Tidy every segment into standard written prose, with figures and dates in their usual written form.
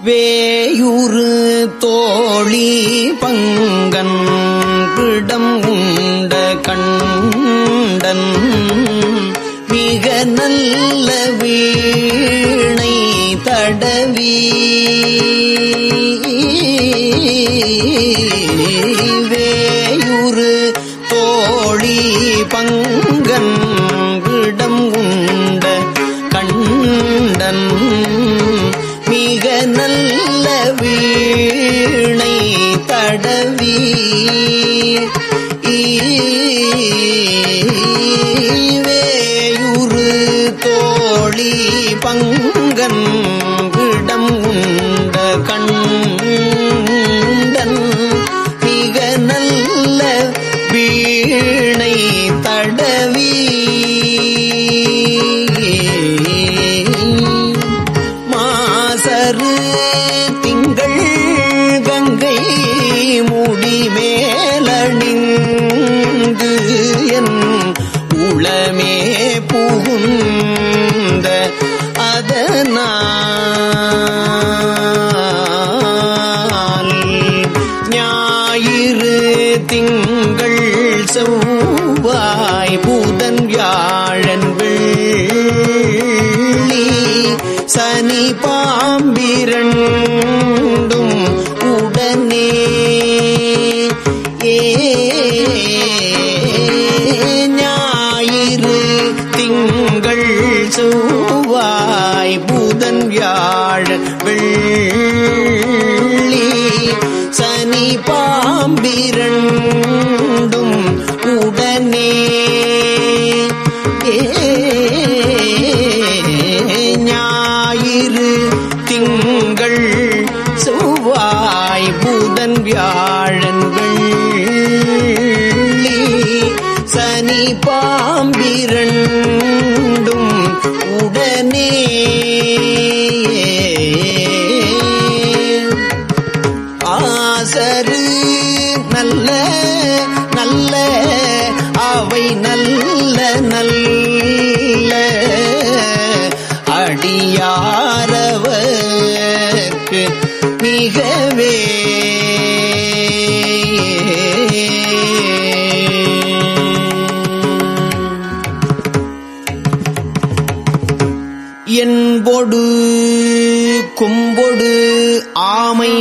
வேயுறு தோழி பங்கன் பிடம் உண்ட கண்டன் மிக நல்ல வீணை தடவி வேயுறு தோழி பங்கன் பிடம் உண்ட கண்டன் மிக நல்ல வீணை தடவி வேயுறு தோழி பங்கன் விடம் உண்ட கண்டன் மிக நல்ல வீணை தடவி மாசரு திங்கள் கங்கை முடி மேலணிந்து என் உளமே புகுந்த அதனால் ஞாயிறு திங்கள் செவ்வாய் புதன் வியாழன் வெள்ளி சனி பாம்பிரண்டும் உடனே ஞாயிறு திங்கள் செவ்வாய் புதன் வியாழன் வெள்ளி சனி பாம்பிரண்டும் உடனே ஞாயிறு திங்கள் செவ்வாய் புதன் வியாழன் வெள்ளி சனி பாம்பிரண்டும் உடனே ஆசரு நல்ல நல்ல அவை நல்ல நல்ல அடியாரவர்க்கு மிகவே என்பொடு கும்பொடு ஆமை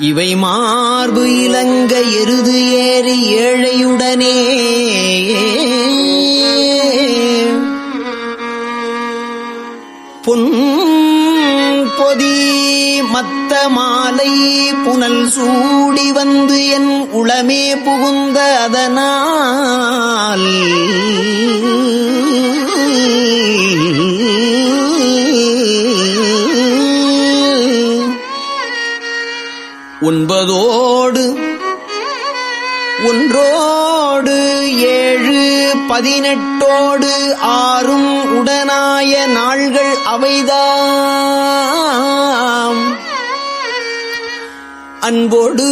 இவை மார்பு இலங்க எருது ஏறி ஏழையுடனே பொன் பொதி மத்த மாலை புனல் சூடி வந்து என் உளமே புகுந்த அதனால் ஒன்பதோடு ஒன்றோடு 7 18 6 உடனாய நாள்கள் அவைதாம் அன்போடு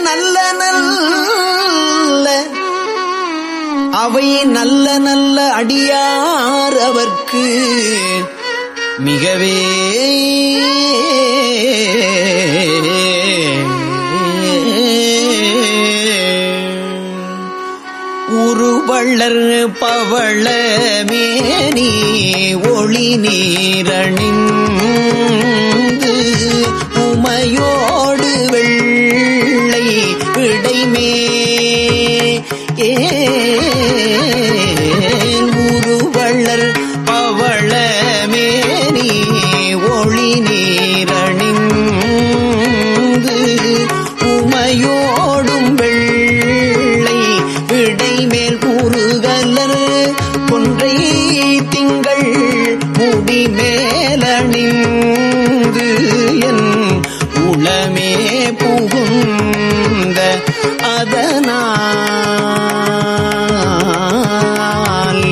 நல்ல நல்ல அவை நல்ல நல்ல அடியார் அவர்க்கு மிகவே உருவள்ளர் பவள மேனி ஒளி நீரணிந்து உமையோடு வெள்ளை விடைமே உருவள்ளர் பவள மேனி ஒளி நீரணிந்து உமையோடும் வெள்ளை விடைமேல் முருகலர் கொன்றை திங்கள் முடி மேலணிந்து என் உளமே புகுந்த அதனால்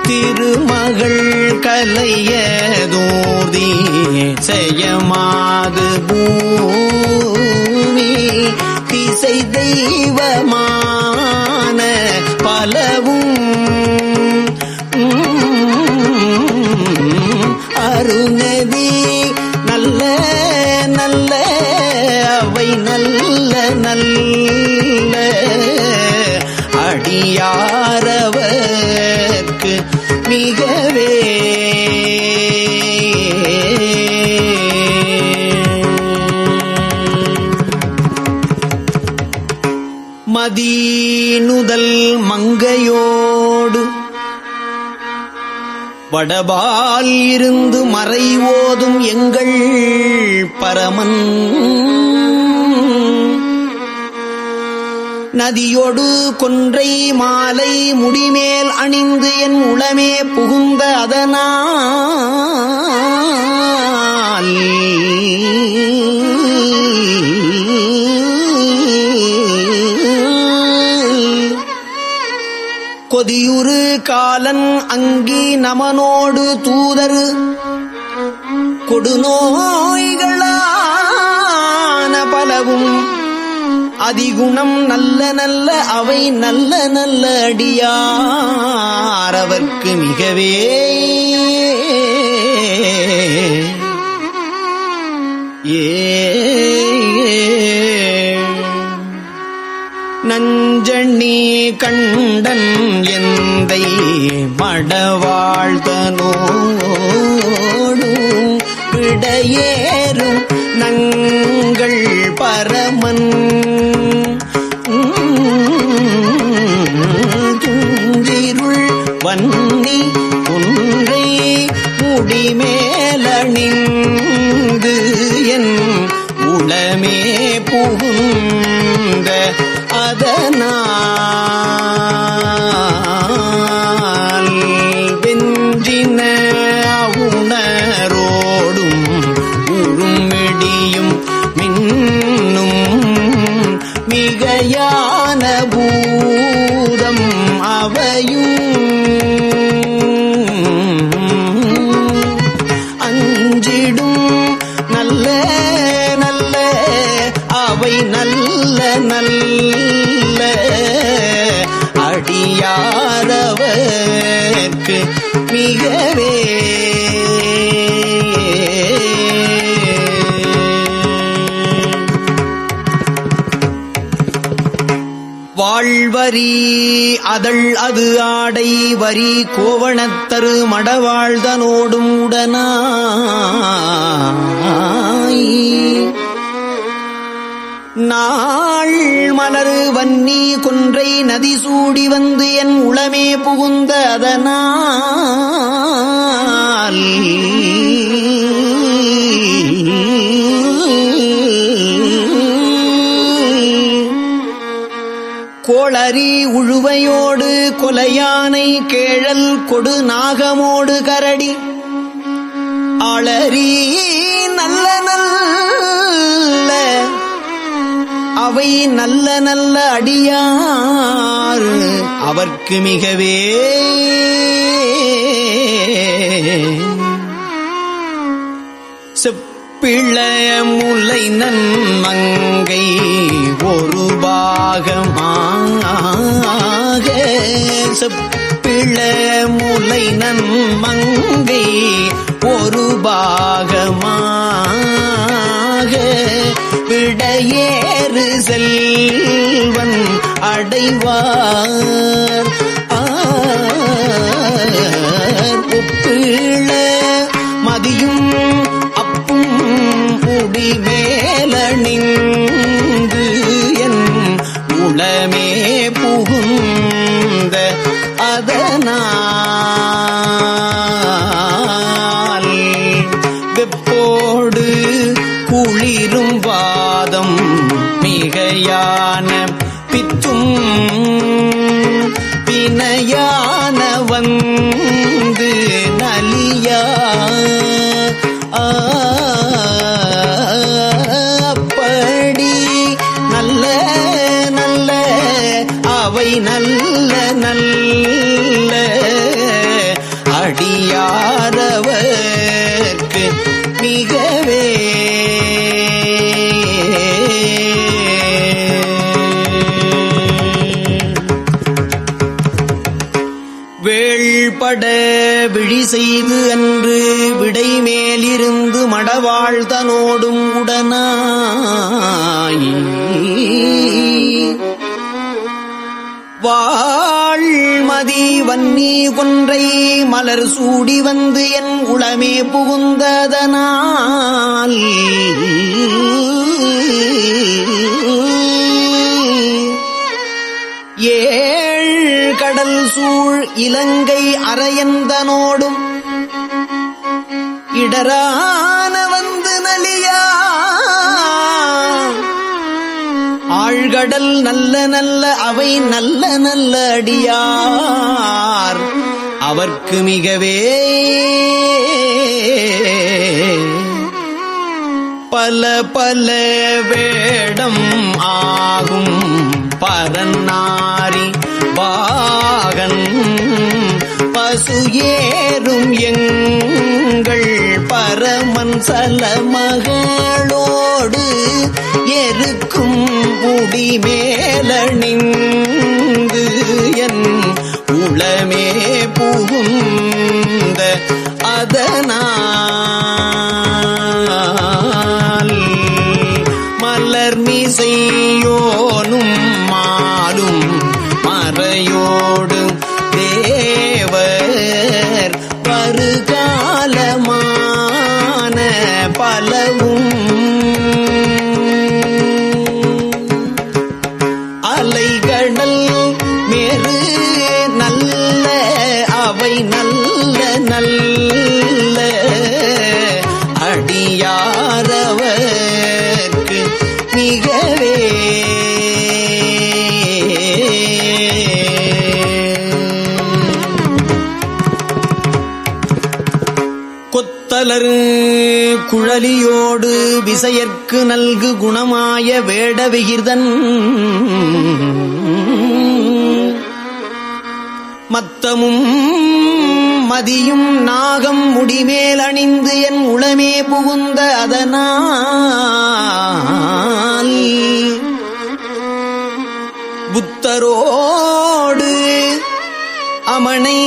திருமகள் கலையதோதி செய்யமாது பூமி திசை தெய்வமான பலவும் அவர்க்கு மிகவே மதீனுதல் மங்கையோடு வடபால் இருந்து மறை ஓதும் எங்கள் பரமன் நதியொடு கொன்றை மாலை முடிமேல் அணிந்து என் உளமே புகுந்த அதனால் கொதியுறு காலன் அங்கி நமனோடு தூதர் கொடுநோய்களான பலவும் அதிகுணம் நல்ல நல்ல அவை நல்ல நல்ல அடியார் அவர்க்கு மிகவே நஞ்சண்ணி கண்டன் எந்தை மடவாழ்தனோடும் விடையேறும் நங்கள் பரமன் துஞ்சிருள் வன்னி குன்றை முடிமேலணிந்து என் உளமே புகுந்த அதனால் வெஞ்சின உணரோடும் உருமிடியும் மின்னும் மிகையான பூதம் அவையும் அஞ்சிடும் நல்ல நல்ல அவை நல்ல நல்ல அடியாரவர்க்கு மிகவே வாழ்வரி அதழ் அது ஆடை வரி கோவணத்தரு மடவாழ்தனோடும் உடனாய் நாள் மலர் வன்னி கொன்றை நதி சூடி வந்து என் உளமே புகுந்த அதனால் கோளரி உழுவையோடு கொலையானை கேழல் கொடு நாகமோடு கரடி ஆளரி நல்ல நல்ல அவை நல்ல நல்ல அடியார் அவர்க்கு மிகவே செப்பிளைய முலை நன்மங்கை ஒரு பாகமாக செப்பிளைய முலை நன்மங்கை ஒரு பாகமாக விடையேறு செல்வன் அடைவார் ஒப்பிள மதியும் அப்பும் முடி மேலணிந்து என் உளமே புகுந்த அதனால் வெப்போடு குளிரும் வாதம் மிகையான பித்தும் பிணையான வந்து நலியா அப்படி நல்ல நல்ல அவை நல்ல நல்ல அடியாரவர்க்கு மிகவே வேள்பட விழி செய்து அன்று விடை மேலிருந்து மடவாழ்தனோடும் உடனாய் வாழ்மதி வன்னி கொன்றை மலர் சூடி வந்து என் உளமே புகுந்ததனால் ஏழ் கடல் சூழ் இலங்கை அரையந்தனோடும் இடரான வந்து நலியா ஆழ்கடல் நல்ல நல்ல அவை நல்ல நல்ல அடியார் அவர்க்கு மிகவே பல பல வேடம் ஆகும் பரநாரி வாகன் பசு ஏறும் எங்கள் பரமன் சலமகளோடு எருக்கும் முடி மேலணிந்து என் உளமே புகுந்த அதனால் மலர் மிசையோனும் மாலும் மறையோடு தேவர் பருகாலமான பலவும் அலைகடல் மேறு நல்ல அவை நல்ல நல்ல அடியாரவர்க்கு மிகவே கொத்தலர் குழலியோடு விசையற்கு நல்கு குணமாய வேட விகிர்தன் மத்தமும் மதியும் நாகம் முடிமேல் அணிந்து என் உளமே புகுந்த அதனால் புத்தரோடு அமனை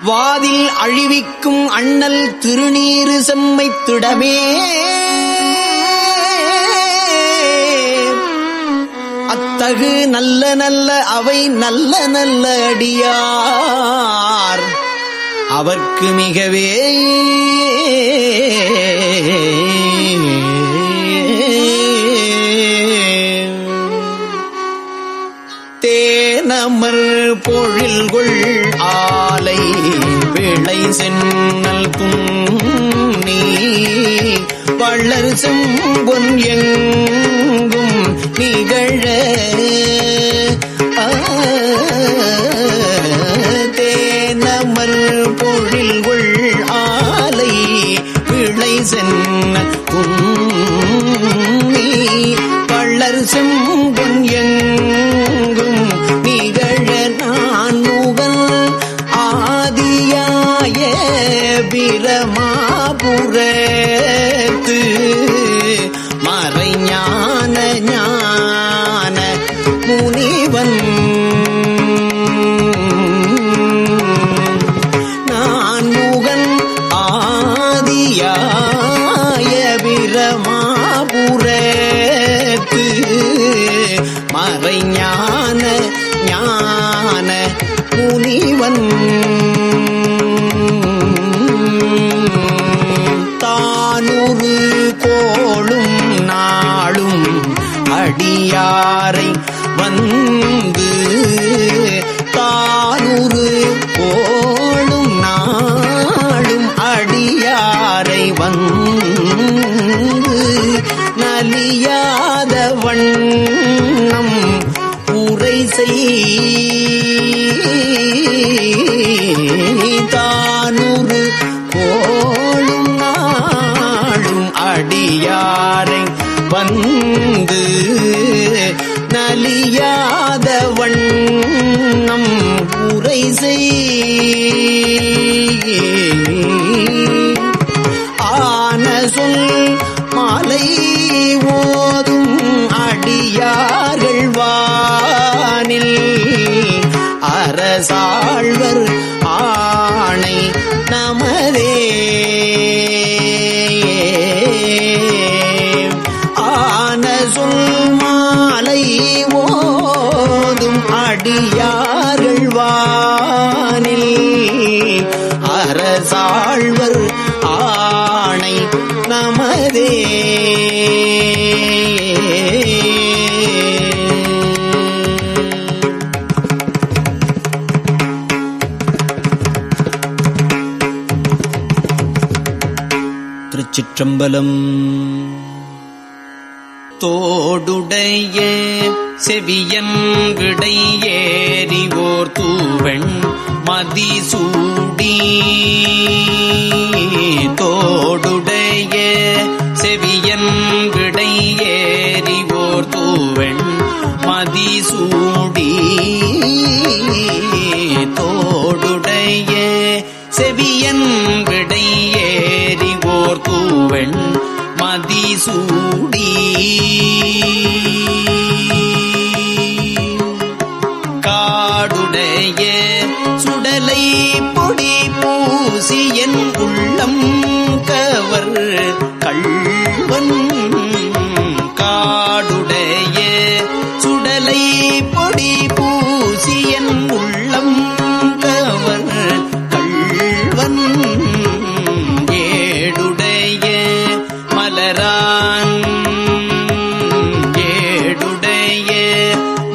வாதில் அழிவிக்கும் அண்ணல் திருநீறு செம்மைத்திடமே அத்தகு நல்ல நல்ல அவை நல்ல நல்ல அடியார் அவர்க்கு மிகவே தேனமர் பொழில்கொள் ஆலை விளை சென்னல் புன்னி வள்ளர் செம்பொன் எங்கும் நிகழ தேனமர் பொழில்கொள் ஆலை விளை சென்னல் புன்னி வள்ளர் செம்பொன் எங்கும் நிகழ நான் முகல் ஆதியாய பிரமாபுரத்து மறைஞான ஞான முனிவன் நான் முகன் ஆதியாய பிரமாபுரத்து மறைஞான ஞான முனிவன் தானூறு கோளும் நாளும் அடியாரை வந்து தானூறு கோளும் நாளும் அடியாரை வந்து நலியாத வண்ணம் உரை தானூறு கோளும் நாளும் அடியாரை வந்து நலியாத வண்ணம் உரை ஆன சொல் மாலை ஓதும் அடியார்கள் வானில் அரசாழ்வர் ஆணை நமதே ஆன சொல் மாலை ஓதும் அடிய அரசாழ்வர் ஆணை நமதே. திருச்சிற்றம்பலம். தோடுடைய செவியன் விடையேறிவோர் தூவெண் மதிசூடி. தோடுடைய செவியன் விடையேறிவோர் தூவெண் மதிசூடி. தோடுடைய செவியன் விடையேறிவோர் தூவெண் மதிசூடி. காடுடைய சுடலை பொடி பூசியன் உள்ளம் கவர் கள்வன். காடுடைய சுடலை பொடி பூசியன் உள்ளம் கவர் கள்வன். ஏடுடைய மலரான் ஏடுடைய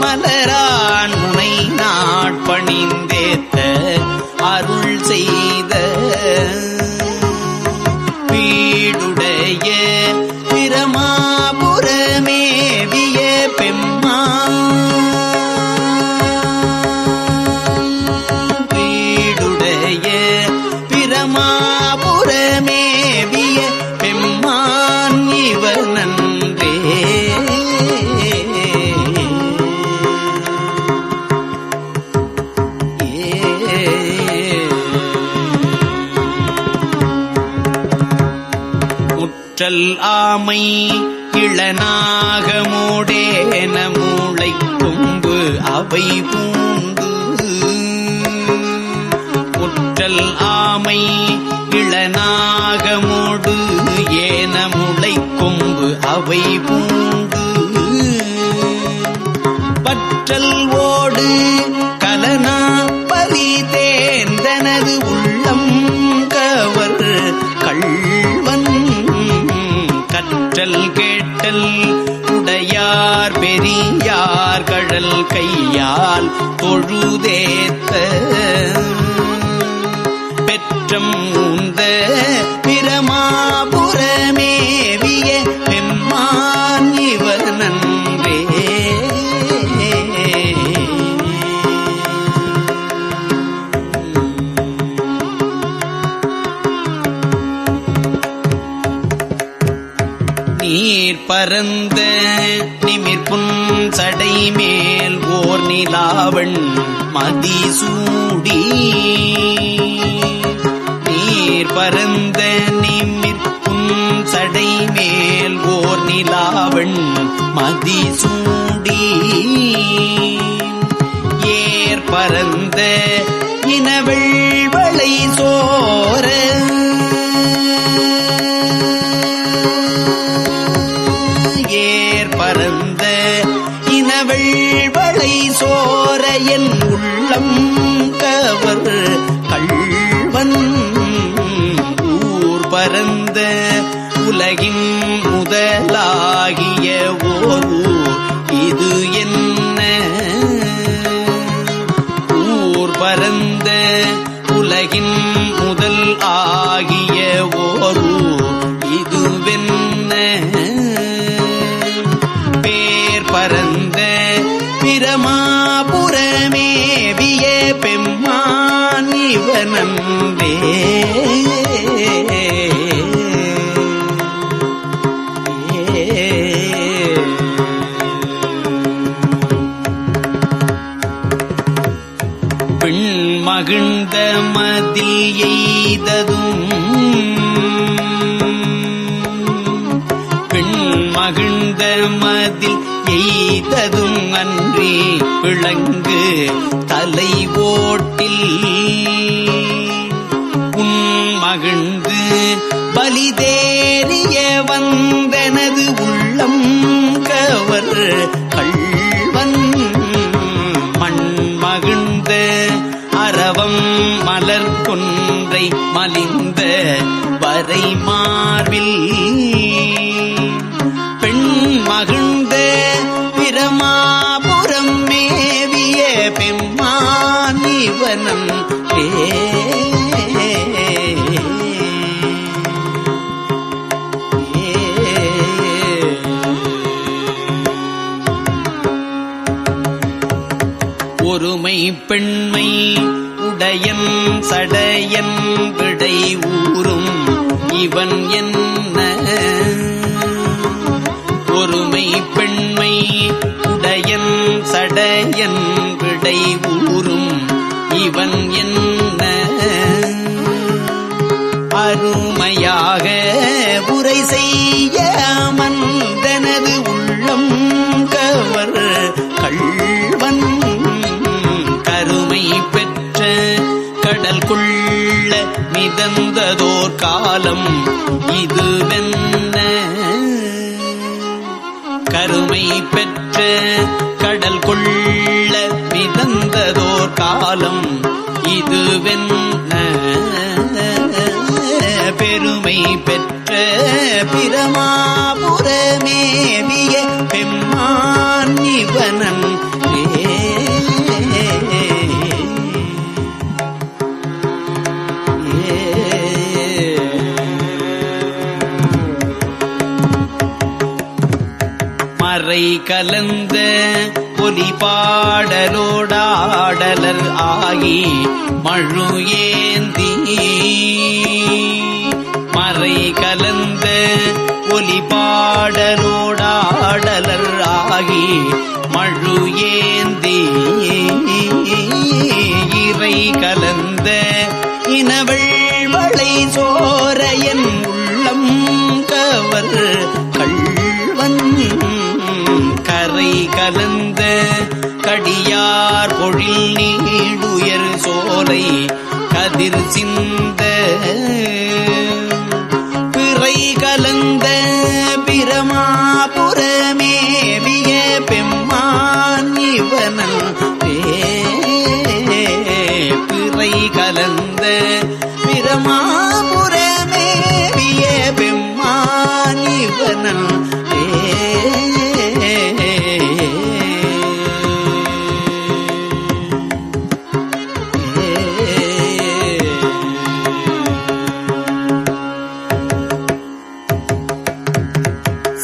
மலரான் முனை நாட்பணிந்தேத்த அருள் செய்த. வீடுடைய பிரமாபுரமேவிய பெம்மா. வீடுடைய பிரமாபுரமேவிய பெம்மான் இவனன்றே. முற்றல் ஆமை இளநாகமோடேன மூளை கொம்பு அவை பூண்டு. முற்றல் ஆமை இளநாகமோடு ஏன முளை கொம்பு அவை பூண்டு. பற்றல் ஓடு கலனா பலி தேர்ந்தனது உள்ளம் கவர் கள்வன். கற்றல் கேட்டல் உடையார் பெரியார் கழல் கையால் தொழுதேத்த. பெற்றம் உந்த பிரமாபுரமேவிய பெம்மான் இவனன்றே. நீர் பரந்த நிமிர்புன் சடை மேல் ஓர் நிலாவண் மதிசூடி. நீர் பரந்த நிமிர்புன் சடை மேல் ஓர் நிலாவண் மதிசூடி. ஏர் பரந்த இனவெள்வளை சோர. ஏர் பரந்த இனவெள்வளை சோர என் உள்ளம் கவர் கள்வன். ஊர் பரந்த உலகின் முதலாகிய ஓர் ஊர் இது என்ன. ஊர் பரந்த உலகின் முதல் ஆகிய ஓர் ஊர் இதுவென்ன. பேர் பரந்த பிரமாபுரமேவிய பெம்மான் இவனன்றே. பெண் மகிழ்ந்த மதில் எய்ததும். பெண் மகிழ்ந்த மதில் எய்ததும் அன்றி விளங்கு தலை ஓட்டில். உன் மகிழ்ந்து பலிதேறிய வந்தனது உள்ளம் கவர் கள்வன். மண் மகிழ்ந்த அரவம் மல மலர் கொன்றை மலிந்த வரை மார்பில் பெண் மகிழ்ந்த பிரமாபுரம் மேவிய பெம்மான் இவனம் ஒருமை பெண்மை உடையன் சடையன் விடை ஊரும் இவன் என்ன ஒருமை பெண்மை உடையன் சடையன் விடை ஊரும் இவன் என்ன அருமையாக உரை செய்ய மந்தனது உள்ளம் கவர் கள்வன் கருமை பெற்ற கடல் கொள்ள மிதந்ததோர் காலம் இதுவென்ன கருமை பெற்ற கடல் கொள்ள மிதந்ததோர் காலம் இதுவென்ன பெருமை பெற்ற பிரமாபுரமேவிய பெம்மான் இவனன் மறை கலந்த ஒலி பாடலோடாடலர் ஆகி மழு ஏந்தி மறை கலந்த ஒலி பாடலோடாடலர் ஆகி மழு ஏந்தி இறை கலந்த இனவள் வளை சோரையன் உள்ளம் கவர் கள்வன் கரை கலந்த கடியார் பொழில் நீடுயர் சோலை கதிர் சிந்த பிறை கலந்த பிரமாபுரமேவிய பெம்மான் இவனன் பிறை கலந்த பிரமாபுரமேவிய பெம்மான் இவனன்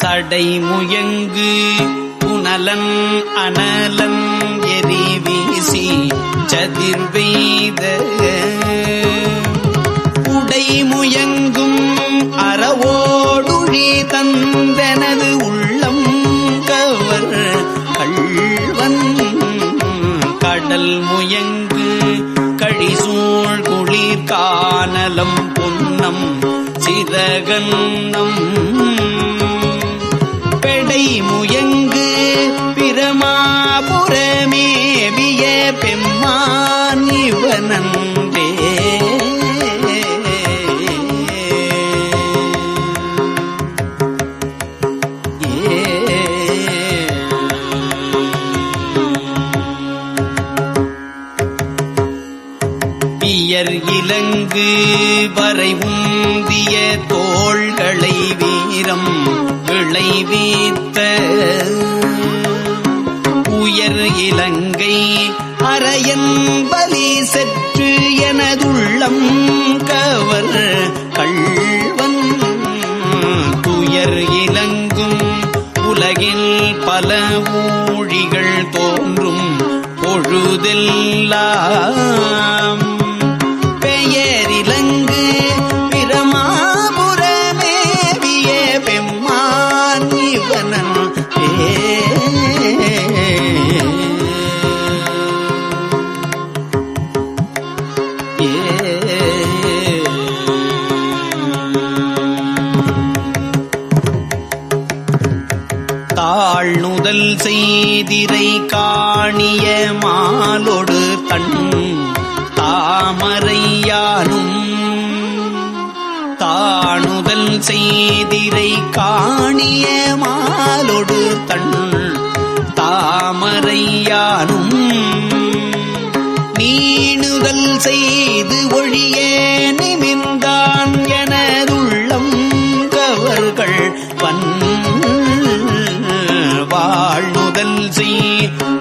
சடை முயங்கு புனலன் அனலன் எரி வீசி சதிர்வெய்த உடை முயங்கும் அறவோடுழி தந்தனது உள்ளம் கவர் கள்வன் கடல் முயங்கு கழிசூழ் குளிர் கானலம் பொன்னம் சிறகன்னம் பெடை முயங்கு பிரமாபுரமேவிய பெம்மான் இவனன்றே பியர் இலங்கு வரை உந்திய தோள்களை வீரம் விளைவித்த உயர் இலங்கை அரையன் பலி செற்று எனதுள்ளம் கவர் கள்வன் துயர் இலங்கும் உலகில் பல ஊழிகள் தோன்றும் பொழுதெல்லாம் பெயரிலங்கு பிரமாபுரமேவிய பெம்மான் இவனன் தாழ்நுதல் செய்திரை காணிய மாலொடு தன் தாமரையானும் தாணுதல் செய்திரை காணிய மாலொடு தன் தாமரையானும் நீணுதல் செய்து ஒழிய நிமிர்ந்தான் எனதுள்ளம் கவர்கள் வாழ்நுதல் செய்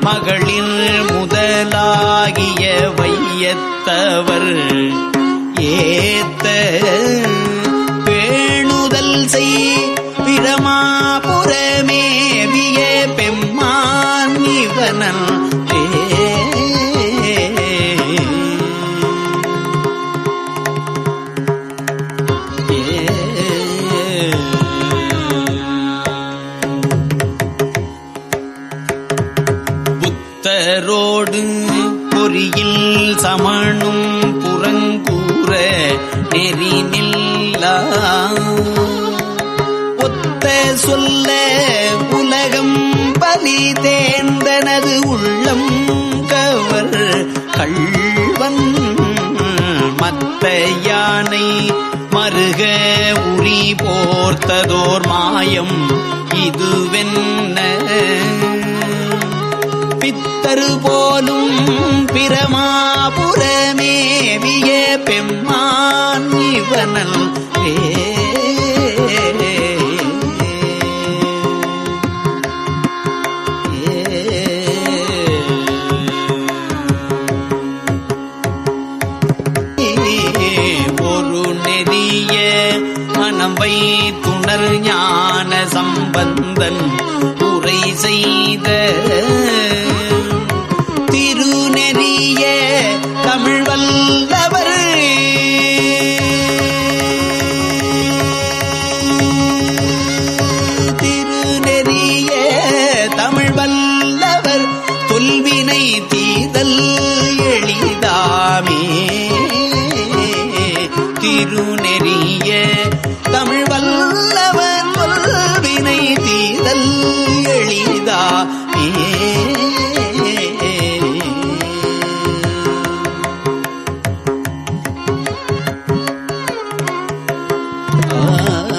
மகளிர் முதலாகிய வையத்தவர் ஏத்த பேணுதல் செய் பிரமாபுரமேவிய பெம்மான் இவனன் புத்தரோடு பொறியில் சமணும் புறங்கூற நெறி நில்லா ஒத்த சொல்ல உலகம் பலி தேர்ந்தனது உள்ளம் கவர் கள்வன் மத்த யானை மருக உரி போர்த்ததோர் மாயம் இதுவென்ன பித்தரு போலும் பிரமாபுரமேவிய பெம்மான் இவனல் ஒரு நெறிய மனவை துணர் ஞான சம்பந்தன் உரை செய்த திருநெறிய தமிழ் வல்லவர் திருநெறிய தமிழ் வல்லவர் தொல்வினை தீதல் எளிதாமே திருநெறிய தமிழ் வல்லவர் தொல்வினை தீதல் எளிதாமே ஆ